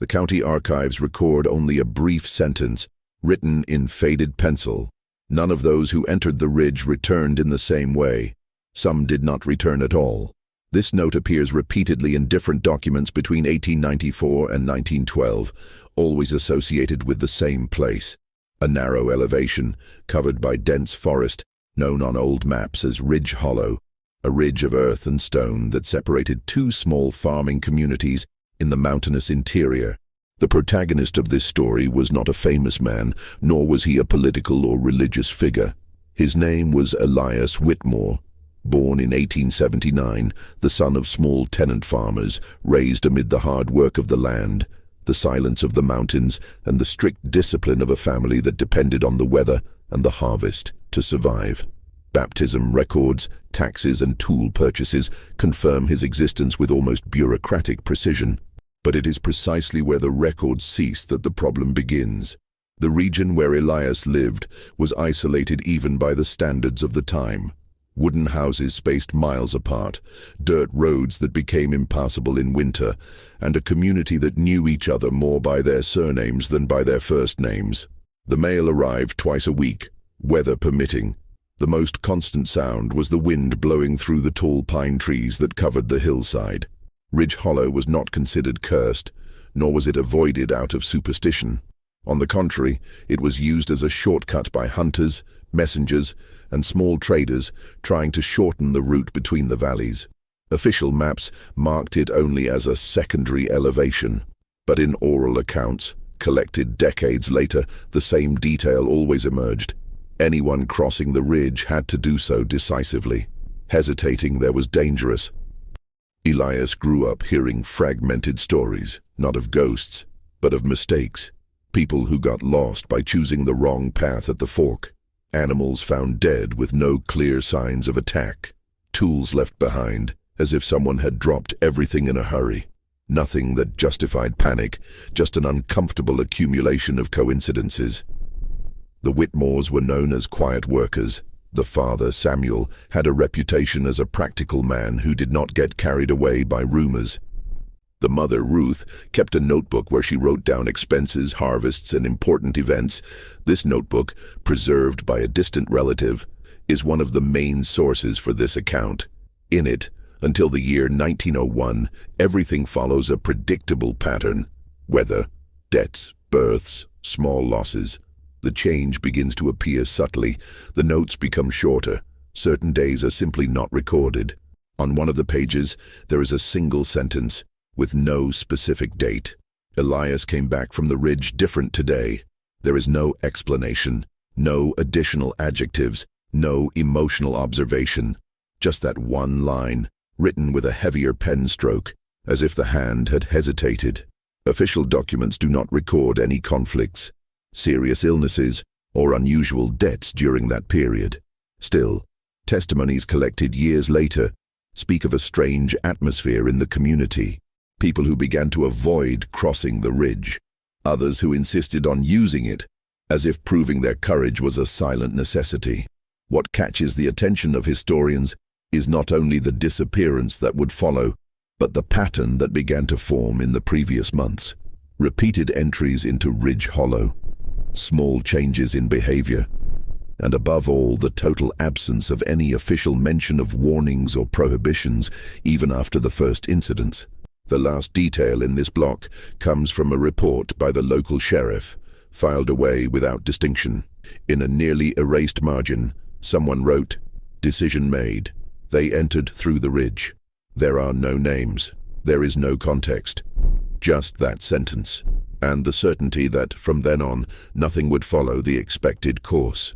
The county archives record only a brief sentence, written in faded pencil. None of those who entered the ridge returned in the same way. Some did not return at all. This note appears repeatedly in different documents between 1894 and 1912, always associated with the same place. A narrow elevation, covered by dense forest, known on old maps as Ridge Hollow, a ridge of earth and stone that separated two small farming communities in the mountainous interior. The protagonist of this story was not a famous man, nor was he a political or religious figure. His name was Elias Whitmore. Born in 1879, the son of small tenant farmers, raised amid the hard work of the land, the silence of the mountains, and the strict discipline of a family that depended on the weather and the harvest to survive. Baptism records, taxes, and tool purchases confirm his existence with almost bureaucratic precision. But it is precisely where the records cease that the problem begins. The region where Elias lived was isolated even by the standards of the time. Wooden houses spaced miles apart, dirt roads that became impassable in winter, and a community that knew each other more by their surnames than by their first names. The mail arrived twice a week, weather permitting. The most constant sound was the wind blowing through the tall pine trees that covered the hillside. Ridge Hollow was not considered cursed, nor was it avoided out of superstition. On the contrary, it was used as a shortcut by hunters, messengers, and small traders trying to shorten the route between the valleys. Official maps marked it only as a secondary elevation, but in oral accounts, collected decades later, the same detail always emerged. Anyone crossing the ridge had to do so decisively. Hesitating there was dangerous. Elias grew up hearing fragmented stories, not of ghosts, but of mistakes. People who got lost by choosing the wrong path at the fork. Animals found dead with no clear signs of attack. Tools left behind, as if someone had dropped everything in a hurry. Nothing that justified panic, just an uncomfortable accumulation of coincidences. The Whitmores were known as quiet workers. The father, Samuel, had a reputation as a practical man who did not get carried away by rumors. The mother, Ruth, kept a notebook where she wrote down expenses, harvests, and important events. This notebook, preserved by a distant relative, is one of the main sources for this account. In it, until the year 1901, everything follows a predictable pattern. Weather, debts, births, small losses. The change begins to appear subtly. The notes become shorter. Certain days are simply not recorded. On one of the pages, there is a single sentence, with no specific date. Elias came back from the ridge different today. There is no explanation, no additional adjectives, no emotional observation. Just that one line, written with a heavier pen stroke, as if the hand had hesitated. Official documents do not record any conflicts, serious illnesses, or unusual debts during that period. Still, testimonies collected years later speak of a strange atmosphere in the community. People who began to avoid crossing the ridge. Others who insisted on using it, as if proving their courage was a silent necessity. What catches the attention of historians is not only the disappearance that would follow, but the pattern that began to form in the previous months. Repeated entries into Ridge Hollow, small changes in behavior, and above all, the total absence of any official mention of warnings or prohibitions, even after the first incidents. The last detail in this block comes from a report by the local sheriff, filed away without distinction. In a nearly erased margin, someone wrote, "Decision made. They entered through the ridge." There are no names. There is no context. Just that sentence, and the certainty that, from then on, nothing would follow the expected course.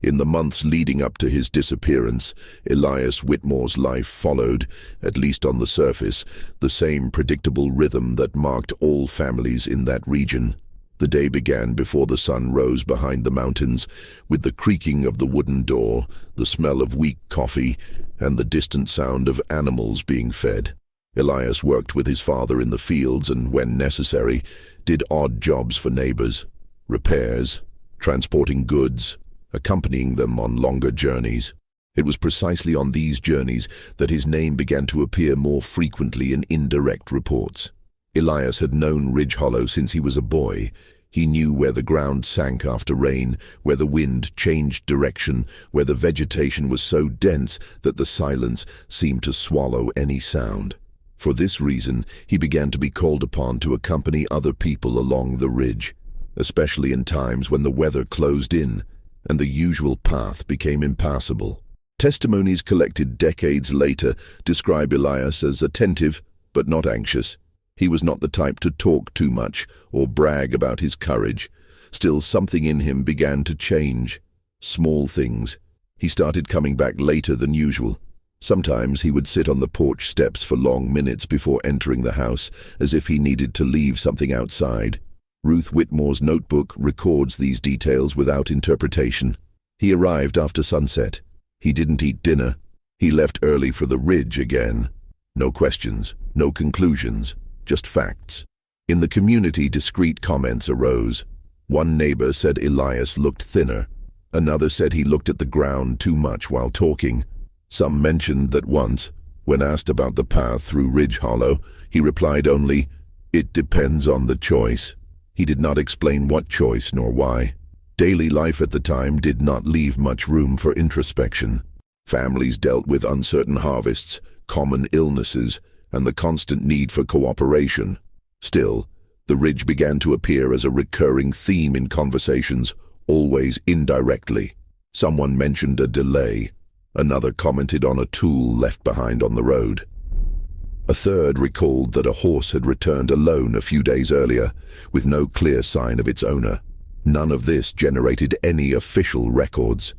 In the months leading up to his disappearance, Elias Whitmore's life followed, at least on the surface, the same predictable rhythm that marked all families in that region. The day began before the sun rose behind the mountains, with the creaking of the wooden door, the smell of weak coffee, and the distant sound of animals being fed. Elias worked with his father in the fields and, when necessary, did odd jobs for neighbors, repairs, transporting goods, accompanying them on longer journeys. It was precisely on these journeys that his name began to appear more frequently in indirect reports. Elias had known Ridge Hollow since he was a boy. He knew where the ground sank after rain, where the wind changed direction, where the vegetation was so dense that the silence seemed to swallow any sound. For this reason, he began to be called upon to accompany other people along the ridge, especially in times when the weather closed in and the usual path became impassable. Testimonies collected decades later describe Elias as attentive but not anxious. He was not the type to talk too much or brag about his courage. Still, something in him began to change. Small things. He started coming back later than usual. Sometimes he would sit on the porch steps for long minutes before entering the house, as if he needed to leave something outside. Ruth Whitmore's notebook records these details without interpretation. He arrived after sunset. He didn't eat dinner. He left early for the ridge again. No questions, no conclusions. Just facts. In the community, discreet comments arose. One neighbor said Elias looked thinner. Another said he looked at the ground too much while talking. Some mentioned that once, when asked about the path through Ridge Hollow, he replied only, "It depends on the choice." He did not explain what choice nor why. Daily life at the time did not leave much room for introspection. Families dealt with uncertain harvests, common illnesses, and the constant need for cooperation. Still, the ridge began to appear as a recurring theme in conversations, always indirectly. Someone mentioned a delay. Another commented on a tool left behind on the road. A third recalled that a horse had returned alone a few days earlier, with no clear sign of its owner. None of this generated any official records.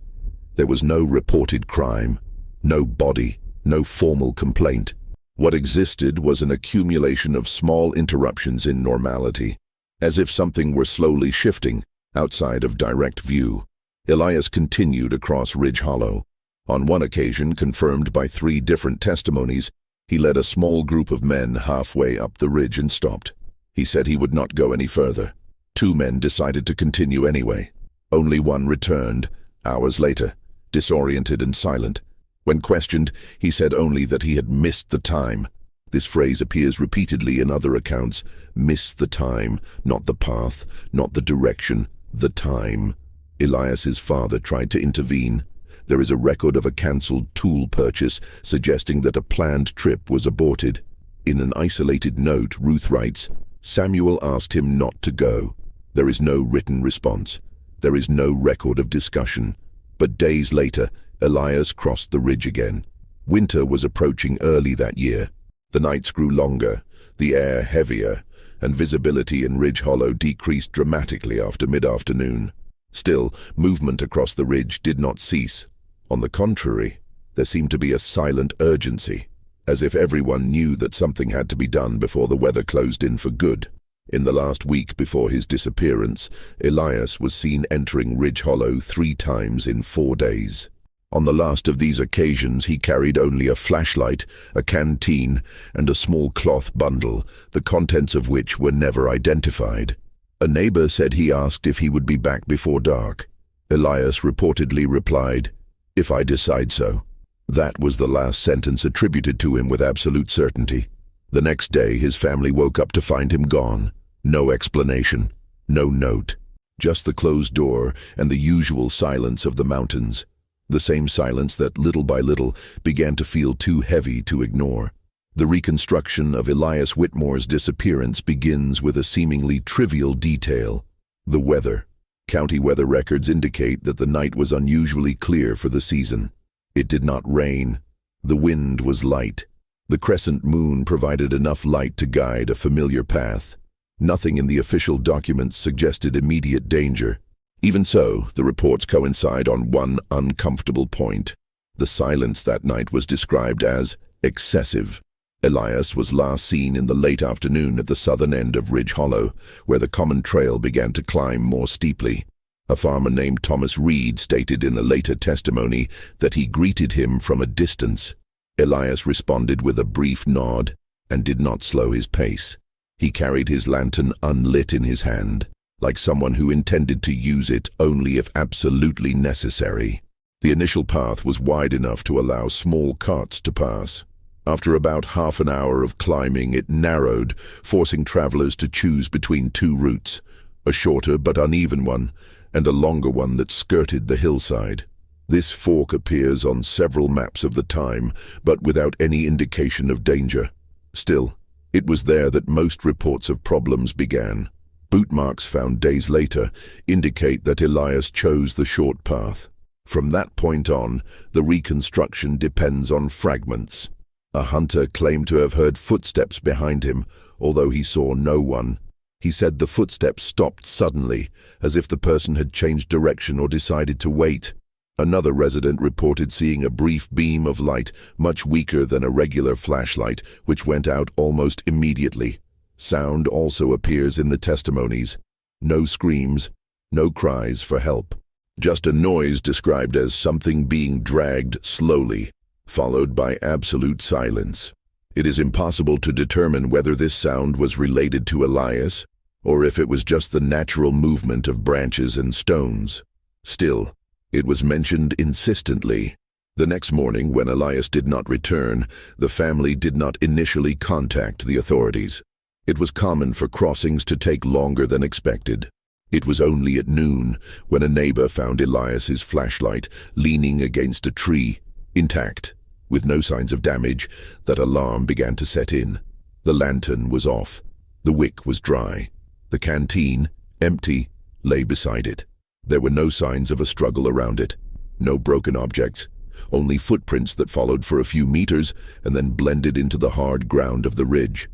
There was no reported crime, no body, no formal complaint. What existed was an accumulation of small interruptions in normality, as if something were slowly shifting outside of direct view. Elias continued across Ridge Hollow. On one occasion, confirmed by 3 different testimonies, he led a small group of men halfway up the ridge and stopped. He said he would not go any further. 2 men decided to continue anyway. Only one returned, hours later, disoriented and silent. When questioned, he said only that he had missed the time. This phrase appears repeatedly in other accounts. Miss the time, not the path, not the direction, the time. Elias's father tried to intervene. There is a record of a cancelled tool purchase, suggesting that a planned trip was aborted. In an isolated note, Ruth writes, "Samuel asked him not to go." There is no written response. There is no record of discussion. But days later, Elias crossed the ridge again. Winter was approaching early that year. The nights grew longer, the air heavier, and visibility in Ridge Hollow decreased dramatically after mid-afternoon. Still, movement across the ridge did not cease. On the contrary, there seemed to be a silent urgency, as if everyone knew that something had to be done before the weather closed in for good. In the last week before his disappearance, Elias was seen entering Ridge Hollow 3 times in 4 days. On the last of these occasions, he carried only a flashlight, a canteen, and a small cloth bundle, the contents of which were never identified. A neighbor said he asked if he would be back before dark. Elias reportedly replied, "If I decide so." That was the last sentence attributed to him with absolute certainty. The next day, his family woke up to find him gone. No explanation, no note, just the closed door and the usual silence of the mountains. The same silence that, little by little, began to feel too heavy to ignore. The reconstruction of Elias Whitmore's disappearance begins with a seemingly trivial detail: the weather. County weather records indicate that the night was unusually clear for the season. It did not rain. The wind was light. The crescent moon provided enough light to guide a familiar path. Nothing in the official documents suggested immediate danger. Even so, the reports coincide on one uncomfortable point. The silence that night was described as excessive. Elias was last seen in the late afternoon at the southern end of Ridge Hollow, where the common trail began to climb more steeply. A farmer named Thomas Reed stated in a later testimony that he greeted him from a distance. Elias responded with a brief nod and did not slow his pace. He carried his lantern unlit in his hand, like someone who intended to use it only if absolutely necessary. The initial path was wide enough to allow small carts to pass. After about half an hour of climbing, it narrowed, forcing travelers to choose between two routes, a shorter but uneven one, and a longer one that skirted the hillside. This fork appears on several maps of the time, but without any indication of danger. Still, it was there that most reports of problems began. Boot marks found days later indicate that Elias chose the short path. From that point on, the reconstruction depends on fragments. A hunter claimed to have heard footsteps behind him, although he saw no one. He said the footsteps stopped suddenly, as if the person had changed direction or decided to wait. Another resident reported seeing a brief beam of light, much weaker than a regular flashlight, which went out almost immediately. Sound also appears in the testimonies. No screams, no cries for help. Just a noise described as something being dragged slowly, followed by absolute silence. It is impossible to determine whether this sound was related to Elias, or if it was just the natural movement of branches and stones. Still, it was mentioned insistently. The next morning, when Elias did not return, the family did not initially contact the authorities. It was common for crossings to take longer than expected. It was only at noon, when a neighbor found Elias's flashlight leaning against a tree, intact, with no signs of damage, that alarm began to set in. The lantern was off. The wick was dry. The canteen, empty, lay beside it. There were no signs of a struggle around it. No broken objects. Only footprints that followed for a few meters and then blended into the hard ground of the ridge.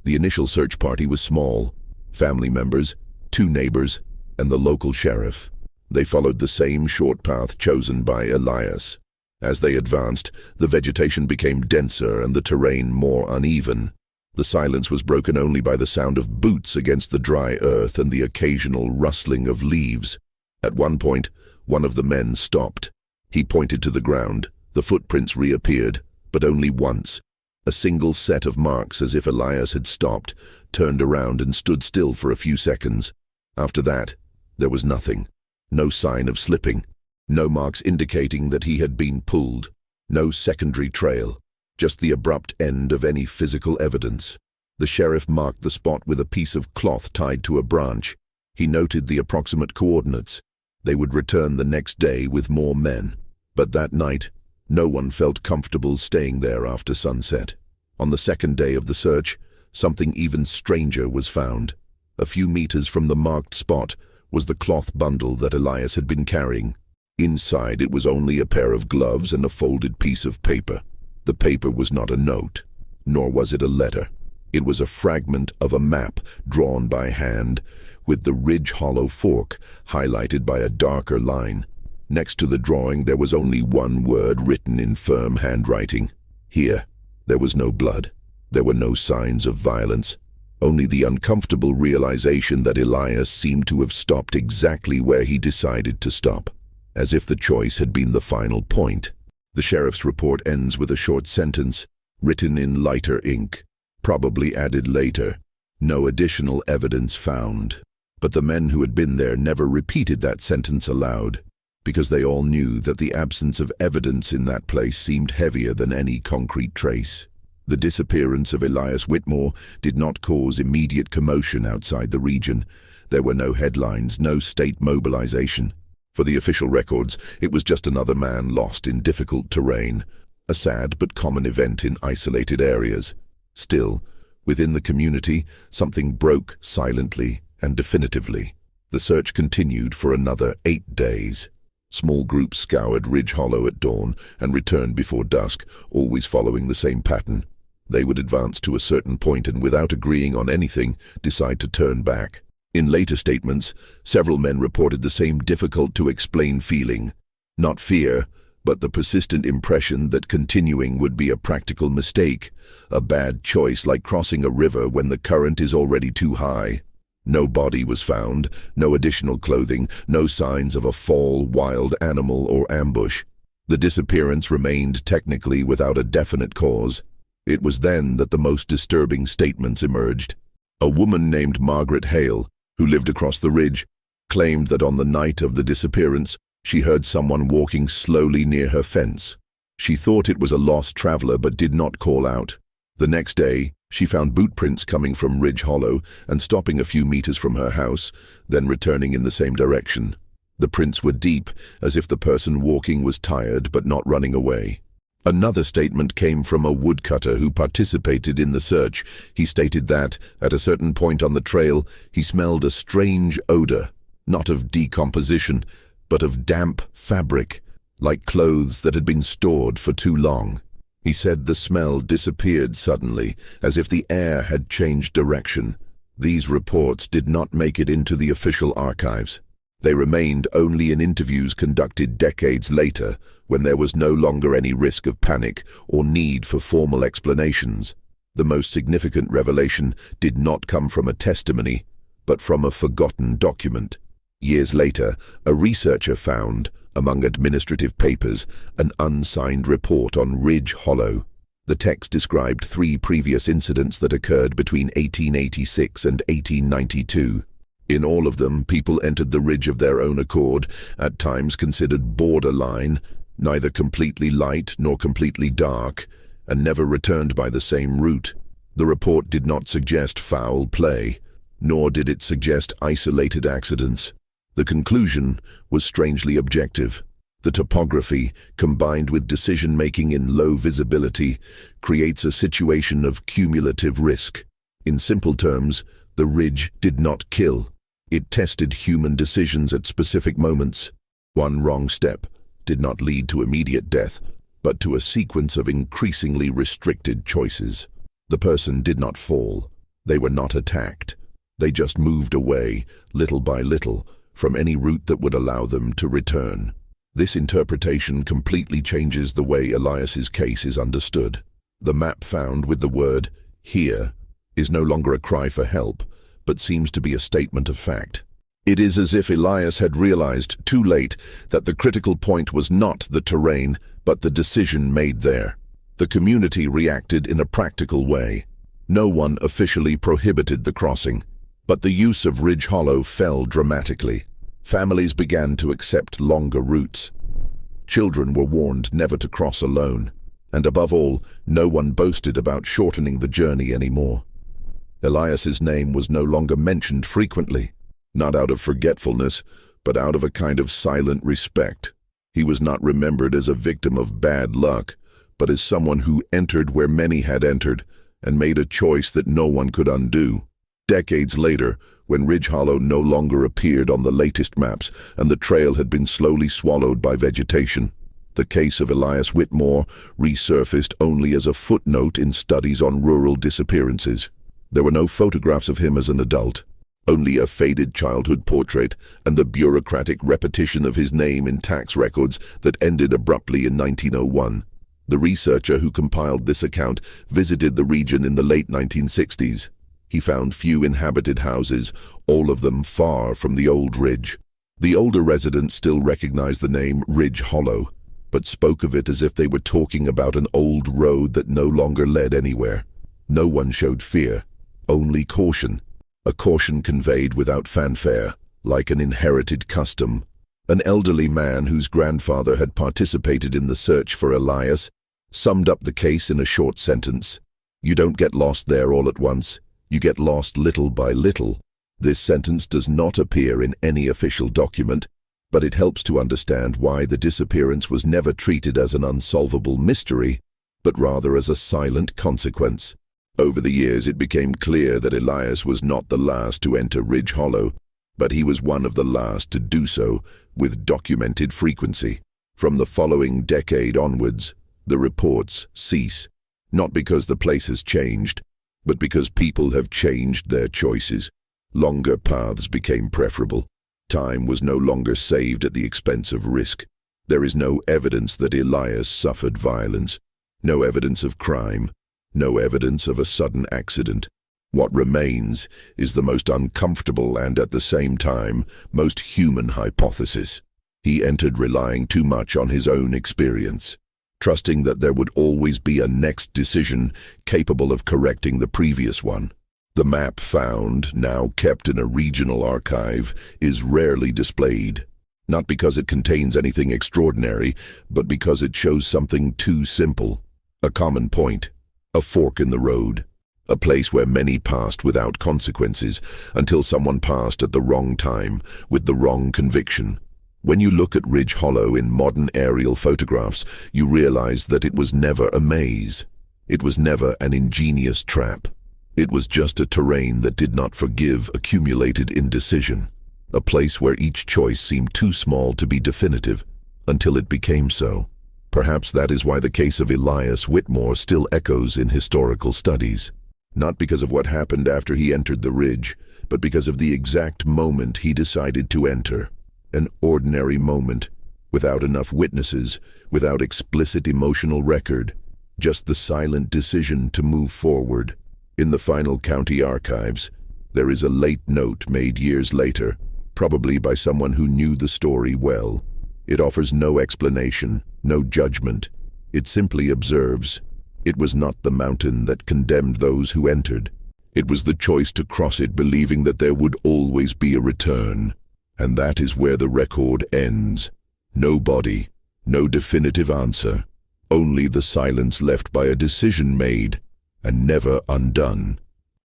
The initial search party was small. Family members, 2 neighbors, and the local sheriff. They followed the same short path chosen by Elias. As they advanced, the vegetation became denser and the terrain more uneven. The silence was broken only by the sound of boots against the dry earth and the occasional rustling of leaves. At one point, one of the men stopped. He pointed to the ground. The footprints reappeared, but only once. A single set of marks, as if Elias had stopped, turned around and stood still for a few seconds. After that, there was nothing. No sign of slipping. No marks indicating that he had been pulled. No secondary trail. Just the abrupt end of any physical evidence. The sheriff marked the spot with a piece of cloth tied to a branch. He noted the approximate coordinates. They would return the next day with more men. But that night, no one felt comfortable staying there after sunset. On the second day of the search, something even stranger was found. A few meters from the marked spot was the cloth bundle that Elias had been carrying. Inside it was only a pair of gloves and a folded piece of paper. The paper was not a note, nor was it a letter. It was a fragment of a map drawn by hand, with the ridge hollow fork highlighted by a darker line. Next to the drawing there was only one word written in firm handwriting. Here. There was no blood. There were no signs of violence. Only the uncomfortable realization that Elias seemed to have stopped exactly where he decided to stop, as if the choice had been the final point. The sheriff's report ends with a short sentence, written in lighter ink, probably added later. No additional evidence found. But the men who had been there never repeated that sentence aloud, because they all knew that the absence of evidence in that place seemed heavier than any concrete trace. The disappearance of Elias Whitmore did not cause immediate commotion outside the region. There were no headlines, no state mobilization. For the official records, it was just another man lost in difficult terrain, a sad but common event in isolated areas. Still, within the community, something broke silently and definitively. The search continued for another 8 days. Small groups scoured Ridge Hollow at dawn and returned before dusk, always following the same pattern. They would advance to a certain point and, without agreeing on anything, decide to turn back. In later statements, several men reported the same difficult-to-explain feeling. Not fear, but the persistent impression that continuing would be a practical mistake, a bad choice like crossing a river when the current is already too high. No body was found, no additional clothing, no signs of a fall, wild animal, or ambush. The disappearance remained technically without a definite cause. It was then that the most disturbing statements emerged. A woman named Margaret Hale, who lived across the ridge, claimed that on the night of the disappearance, she heard someone walking slowly near her fence. She thought it was a lost traveler but did not call out. The next day, she found boot prints coming from Ridge Hollow and stopping a few meters from her house, then returning in the same direction. The prints were deep, as if the person walking was tired but not running away. Another statement came from a woodcutter who participated in the search. He stated that, at a certain point on the trail, he smelled a strange odor, not of decomposition, but of damp fabric, like clothes that had been stored for too long. He said the smell disappeared suddenly, as if the air had changed direction. These reports did not make it into the official archives. They remained only in interviews conducted decades later, when there was no longer any risk of panic or need for formal explanations. The most significant revelation did not come from a testimony, but from a forgotten document. Years later, a researcher found, among administrative papers, an unsigned report on Ridge Hollow. The text described 3 previous incidents that occurred between 1886 and 1892. In all of them, people entered the ridge of their own accord, at times considered borderline, neither completely light nor completely dark, and never returned by the same route. The report did not suggest foul play, nor did it suggest isolated accidents. The conclusion was strangely objective. The topography, combined with decision-making in low visibility, creates a situation of cumulative risk. In simple terms, the ridge did not kill. It tested human decisions at specific moments. One wrong step did not lead to immediate death, but to a sequence of increasingly restricted choices. The person did not fall. They were not attacked. They just moved away, little by little, from any route that would allow them to return. This interpretation completely changes the way Elias's case is understood. The map found with the word "here" is no longer a cry for help, but seems to be a statement of fact. It is as if Elias had realized too late that the critical point was not the terrain, but the decision made there. The community reacted in a practical way. No one officially prohibited the crossing, but the use of Ridge Hollow fell dramatically. Families began to accept longer routes. Children were warned never to cross alone, and above all, no one boasted about shortening the journey anymore. Elias's name was no longer mentioned frequently, not out of forgetfulness, but out of a kind of silent respect. He was not remembered as a victim of bad luck, but as someone who entered where many had entered and made a choice that no one could undo. Decades later, when Ridge Hollow no longer appeared on the latest maps and the trail had been slowly swallowed by vegetation, the case of Elias Whitmore resurfaced only as a footnote in studies on rural disappearances. There were no photographs of him as an adult, only a faded childhood portrait and the bureaucratic repetition of his name in tax records that ended abruptly in 1901. The researcher who compiled this account visited the region in the late 1960s. He found few inhabited houses, all of them far from the old ridge. The older residents still recognized the name Ridge Hollow, but spoke of it as if they were talking about an old road that no longer led anywhere. No one showed fear, only caution. A caution conveyed without fanfare, like an inherited custom. An elderly man whose grandfather had participated in the search for Elias summed up the case in a short sentence. "You don't get lost there all at once. You get lost little by little." This sentence does not appear in any official document, but it helps to understand why the disappearance was never treated as an unsolvable mystery, but rather as a silent consequence. Over the years, it became clear that Elias was not the last to enter Ridge Hollow, but he was one of the last to do so with documented frequency. From the following decade onwards, the reports cease, not because the place has changed, but because people have changed their choices. Longer paths became preferable. Time was no longer saved at the expense of risk. There is no evidence that Elias suffered violence, no evidence of crime, no evidence of a sudden accident. What remains is the most uncomfortable and, at the same time, most human hypothesis. He entered relying too much on his own experience, trusting that there would always be a next decision capable of correcting the previous one. The map found, now kept in a regional archive, is rarely displayed. Not because it contains anything extraordinary, but because it shows something too simple. A common point, a fork in the road, a place where many passed without consequences until someone passed at the wrong time with the wrong conviction. When you look at Ridge Hollow in modern aerial photographs, you realize that it was never a maze. It was never an ingenious trap. It was just a terrain that did not forgive accumulated indecision. A place where each choice seemed too small to be definitive, until it became so. Perhaps that is why the case of Elias Whitmore still echoes in historical studies. Not because of what happened after he entered the ridge, but because of the exact moment he decided to enter. An ordinary moment, without enough witnesses, without explicit emotional record, just the silent decision to move forward. In the final county archives, there is a late note made years later, probably by someone who knew the story well. It offers no explanation, no judgment. It simply observes. It was not the mountain that condemned those who entered. It was the choice to cross it believing that there would always be a return. And that is where the record ends. No body, no definitive answer, only the silence left by a decision made and never undone.